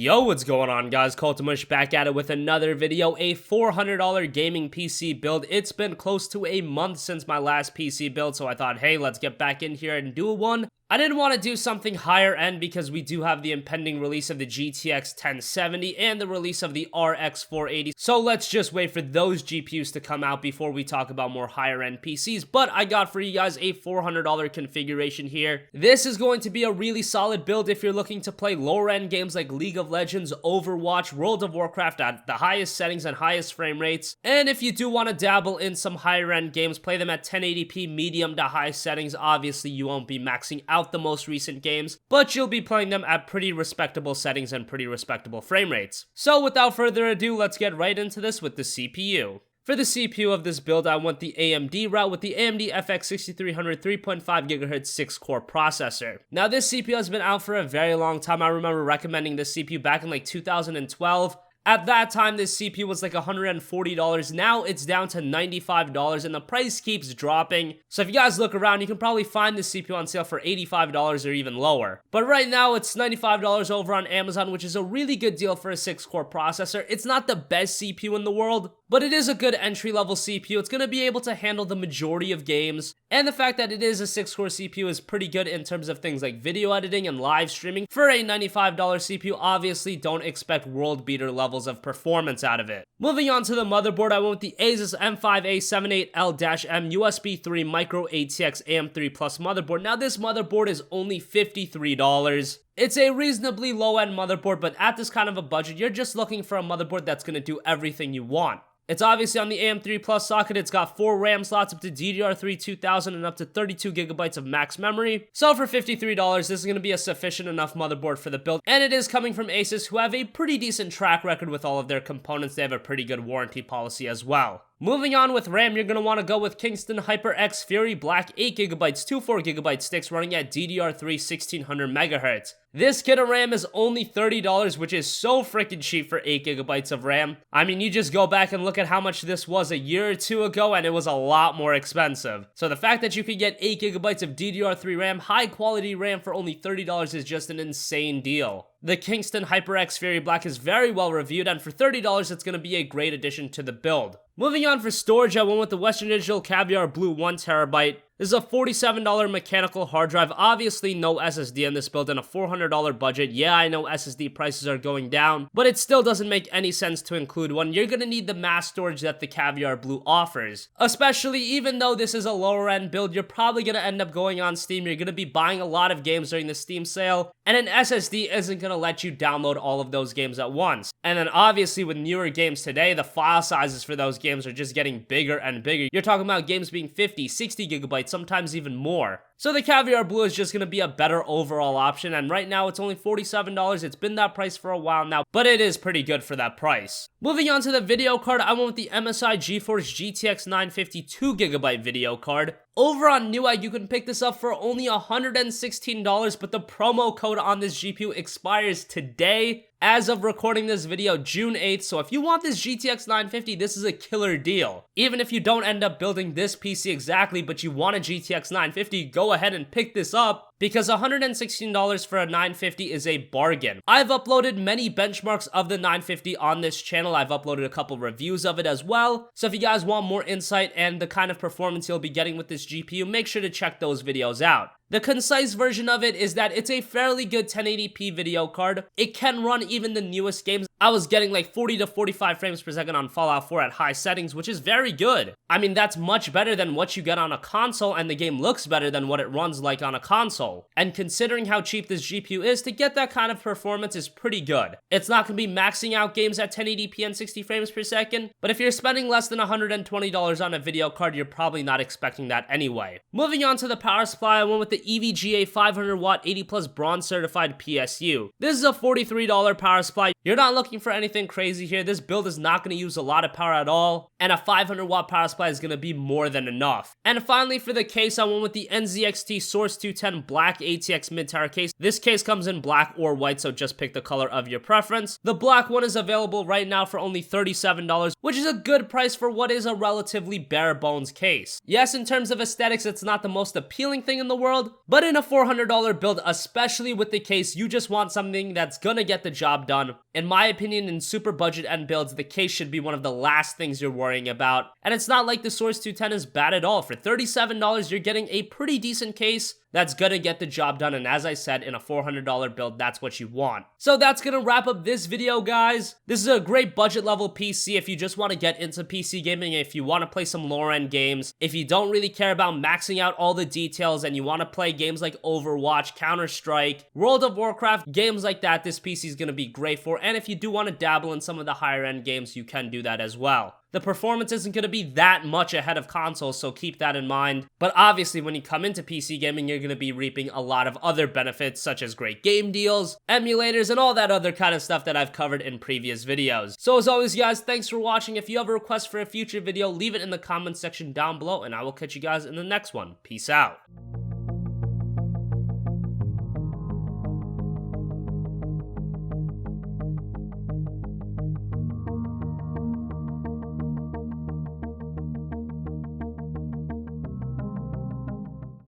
Yo, what's going on guys? Cultimush back at it with another video, a $400 gaming PC build. It's been close to a month since my last PC build, so I thought, hey, let's get back in here and do one. I didn't want to do something higher end because we do have the impending release of the GTX 1070 and the release of the RX 480, so let's just wait for those GPUs to come out before we talk about more higher end PCs. But I got for you guys a $400 configuration here. This is going to be a really solid build if you're looking to play lower end games like League of Legends, Overwatch, World of Warcraft at the highest settings and highest frame rates. And if you do want to dabble in some higher end games, play them at 1080p medium to high settings. Obviously you won't be maxing out the most recent games, but you'll be playing them at pretty respectable settings and pretty respectable frame rates. So without further ado, let's get right into this with the CPU. For the CPU of this build, I went the AMD route with the AMD FX 6300 3.5 GHz 6-core processor. Now this CPU has been out for a very long time. I remember recommending this CPU back in like 2012. At that time, this CPU was like $140. Now it's down to $95 and the price keeps dropping. So if you guys look around, you can probably find this CPU on sale for $85 or even lower. But right now it's $95 over on Amazon, which is a really good deal for a 6-core processor. It's not the best CPU in the world, but it is a good entry-level CPU. It's going to be able to handle the majority of games. And the fact that it is a 6-core CPU is pretty good in terms of things like video editing and live streaming. For a $95 CPU, obviously don't expect world beater levels of performance out of it. Moving on to the motherboard, I went with the Asus M5A78L-M USB 3 Micro ATX AM3 Plus motherboard. Now this motherboard is only $53. It's a reasonably low-end motherboard, but at this kind of a budget, you're just looking for a motherboard that's going to do everything you want. It's obviously on the AM3 Plus socket. It's got 4 RAM slots up to DDR3 2000 and up to 32 gigabytes of max memory. So for $53, this is going to be a sufficient enough motherboard for the build. And it is coming from Asus, who have a pretty decent track record with all of their components. They have a pretty good warranty policy as well. Moving on with RAM, you're going to want to go with Kingston HyperX Fury Black 8GB, 24GB sticks running at DDR3 1600 MHz. This kit of RAM is only $30, which is so freaking cheap for 8GB of RAM. I mean, you just go back and look at how much this was a year or two ago, and it was a lot more expensive. So the fact that you can get 8GB of DDR3 RAM, high quality RAM for only $30 is just an insane deal. The Kingston HyperX Fury Black is very well reviewed, and for $30, it's going to be a great addition to the build. Moving on for storage, I went with the Western Digital Caviar Blue 1TB. This is a $47 mechanical hard drive. Obviously, no SSD in this build and a $400 budget. Yeah, I know SSD prices are going down, but it still doesn't make any sense to include one. You're going to need the mass storage that the Caviar Blue offers. Especially, even though this is a lower end build, you're probably going to end up going on Steam. You're going to be buying a lot of games during the Steam sale, and an SSD isn't going to let you download all of those games at once. And then obviously, with newer games today, the file sizes for those games are just getting bigger and bigger. You're talking about games being 50, 60 gigabytes, sometimes even more. So the Caviar Blue is just going to be a better overall option, and right now it's only $47. It's been that price for a while now, but it is pretty good for that price. Moving on to the video card, I went with the MSI GeForce GTX 950 2GB video card. Over on Newegg, you can pick this up for only $116, but the promo code on this GPU expires today. As of recording this video, June 8th, so if you want this GTX 950, this is a killer deal. Even if you don't end up building this PC exactly, but you want a GTX 950, go ahead and pick this up, because $116 for a 950 is a bargain. I've uploaded many benchmarks of the 950 on this channel. I've uploaded a couple reviews of it as well. So if you guys want more insight and the kind of performance you'll be getting with this GPU, make sure to check those videos out. The concise version of it is that it's a fairly good 1080p video card. It can run even the newest games. I was getting like 40 to 45 frames per second on Fallout 4 at high settings, which is very good. I mean, that's much better than what you get on a console, and the game looks better than what it runs like on a console. And considering how cheap this GPU is, to get that kind of performance is pretty good. It's not going to be maxing out games at 1080p and 60 frames per second, but if you're spending less than $120 on a video card, you're probably not expecting that anyway. Moving on to the power supply, I went with the EVGA 500W 80 plus bronze certified PSU. This is a $43 power supply. You're not looking for anything crazy here. This build is not going to use a lot of power at all, and a 500W power supply is going to be more than enough. And finally, for the case, I went with the NZXT Source 210 Black black ATX mid-tower case. This case comes in black or white, so just pick the color of your preference. The black one is available right now for only $37, which is a good price for what is a relatively bare bones case. Yes, in terms of aesthetics, it's not the most appealing thing in the world, but in a $400 build, especially with the case, you just want something that's gonna get the job done. In my opinion, in super budget end builds, the case should be one of the last things you're worrying about. And it's not like the Source 210 is bad at all. For $37, you're getting a pretty decent case that's gonna get the job done, and as I said, in a $400 build, that's what you want. So that's gonna wrap up this video, guys. This is a great budget level PC if you just want to get into PC gaming, if you want to play some lower end games, if you don't really care about maxing out all the details and you want to play games like Overwatch, Counter-Strike, World of Warcraft, games like that, this PC is gonna be great for. And if you do want to dabble in some of the higher end games, you can do that as well. The performance isn't going to be that much ahead of consoles, so keep that in mind. But obviously, when you come into PC gaming, you're going to be reaping a lot of other benefits, such as great game deals, emulators, and all that other kind of stuff that I've covered in previous videos. So as always, guys, thanks for watching. If you have a request for a future video, leave it in the comments section down below, and I will catch you guys in the next one. Peace out.